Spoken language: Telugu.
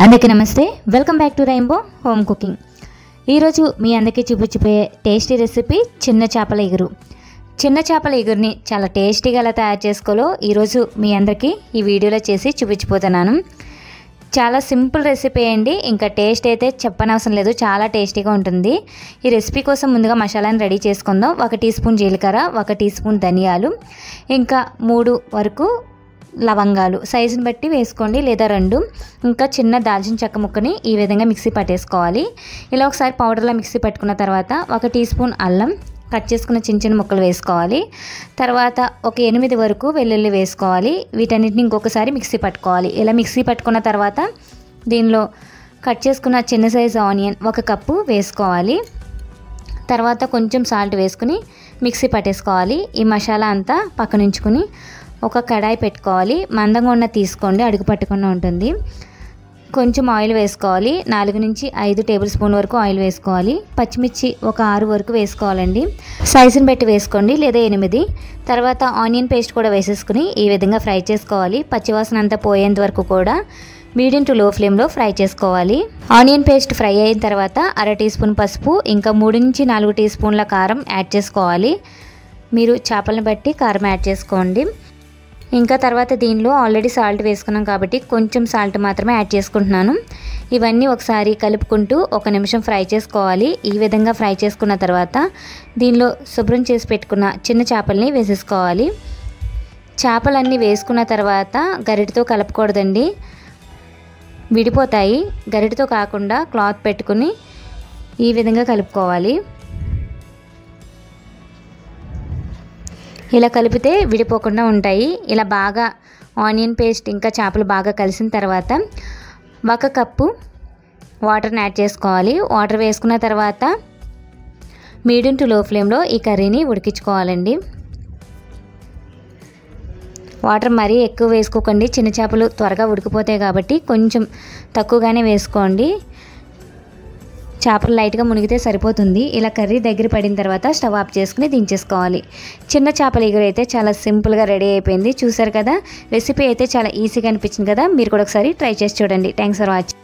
అందరికీ నమస్తే, welcome back to rainbow home cooking. ఈరోజు మీ అందరికీ చూపించిపోయే టేస్టీ రెసిపీ చిన్న చేపల ఎగురు. చిన్న చేపల ఎగురుని చాలా టేస్టీగా ఎలా తయారు చేసుకోవాలో ఈరోజు మీ అందరికీ ఈ వీడియోలో చేసి చూపించిపోతున్నాను. చాలా సింపుల్ రెసిపీ అండి, ఇంకా టేస్ట్ అయితే చెప్పనవసరం లేదు, చాలా టేస్టీగా ఉంటుంది. ఈ రెసిపీ కోసం ముందుగా మసాలాను రెడీ చేసుకుందాం. 1 టీ స్పూన్ జీలకర్ర, 1 టీ స్పూన్ ధనియాలు, ఇంకా 3 వరకు లవంగాలు సైజుని బట్టి వేసుకోండి, లేదా 2. ఇంకా చిన్న దాల్చిన చెక్క ముక్కని ఈ విధంగా మిక్సీ పట్టేసుకోవాలి. ఇలా ఒకసారి పౌడర్లో మిక్సీ పట్టుకున్న తర్వాత 1 టీ స్పూన్ అల్లం కట్ చేసుకున్న చిన్న చిన్న ముక్కలు వేసుకోవాలి. తర్వాత ఒక 8 వరకు వెల్లుల్లి వేసుకోవాలి. వీటన్నిటిని ఇంకొకసారి మిక్సీ పట్టుకోవాలి. ఇలా మిక్సీ పట్టుకున్న తర్వాత దీనిలో కట్ చేసుకున్న చిన్న సైజు ఆనియన్ 1 కప్పు వేసుకోవాలి. తర్వాత కొంచెం సాల్ట్ వేసుకుని మిక్సీ పట్టేసుకోవాలి. ఈ మసాలా అంతా పక్కన ఉంచుకుని ఒక కడాయి పెట్టుకోవాలి. మందంగా ఉన్న తీసుకోండి, అడుగు పట్టకుండా ఉంటుంది. కొంచెం ఆయిల్ వేసుకోవాలి. 4 నుంచి 5 టేబుల్ స్పూన్ వరకు ఆయిల్ వేసుకోవాలి. పచ్చిమిర్చి ఒక 6 వరకు వేసుకోవాలండి. సైజుని బట్టి వేసుకోండి, లేదా 8. తర్వాత ఆనియన్ పేస్ట్ కూడా వేసేసుకుని ఈ విధంగా ఫ్రై చేసుకోవాలి. పచ్చివాసన అంతా పోయేంత వరకు కూడా మీడియం టు లో ఫ్లేమ్లో ఫ్రై చేసుకోవాలి. ఆనియన్ పేస్ట్ ఫ్రై అయిన తర్వాత 1/2 టీ స్పూన్ పసుపు, ఇంకా 3 నుంచి 4 టీ స్పూన్ల కారం యాడ్ చేసుకోవాలి. మీరు చేపలను బట్టి కారం యాడ్ చేసుకోండి. ఇంకా తర్వాత దీనిలో ఆల్రెడీ సాల్ట్ వేసుకున్నాం కాబట్టి కొంచెం సాల్ట్ మాత్రమే యాడ్ చేసుకుంటున్నాను. ఇవన్నీ ఒకసారి కలుపుకుంటూ 1 నిమిషం ఫ్రై చేసుకోవాలి. ఈ విధంగా ఫ్రై చేసుకున్న తర్వాత దీనిలో శుభ్రం చేసి పెట్టుకున్న చిన్న చేపల్ని వేసేసుకోవాలి. చేపలన్నీ వేసుకున్న తర్వాత గరిటెతో కలపకూడదండి, విడిపోతాయి. గరిటెతో కాకుండా క్లాత్ పెట్టుకుని ఈ విధంగా కలుపుకోవాలి. ఇలా కలిపితే విడిపోకుండా ఉంటాయి. ఇలా బాగా ఆనియన్ పేస్ట్ ఇంకా చేపలు బాగా కలిసిన తర్వాత 1 కప్పు వాటర్ని యాడ్ చేసుకోవాలి. వాటర్ వేసుకున్న తర్వాత మీడియం టు లో ఫ్లేమ్లో ఈ కర్రీని ఉడికించుకోవాలండి. వాటర్ మరీ ఎక్కువ వేసుకోకండి, చిన్న చేపలు త్వరగా ఉడికిపోతాయి కాబట్టి కొంచెం తక్కువగానే వేసుకోండి. చేపలు లైట్గా మునిగితే సరిపోతుంది. ఇలా కర్రీ దగ్గర పడిన తర్వాత స్టవ్ ఆఫ్ చేసుకుని దించేసుకోవాలి. చిన్న చేపల ఎగురు అయితే చాలా సింపుల్గా రెడీ అయిపోయింది. చూసారు కదా, రెసిపీ అయితే చాలా ఈజీగా అనిపించింది కదా. మీరు కూడా ఒకసారి ట్రై చేసి చూడండి. Thanks for watching.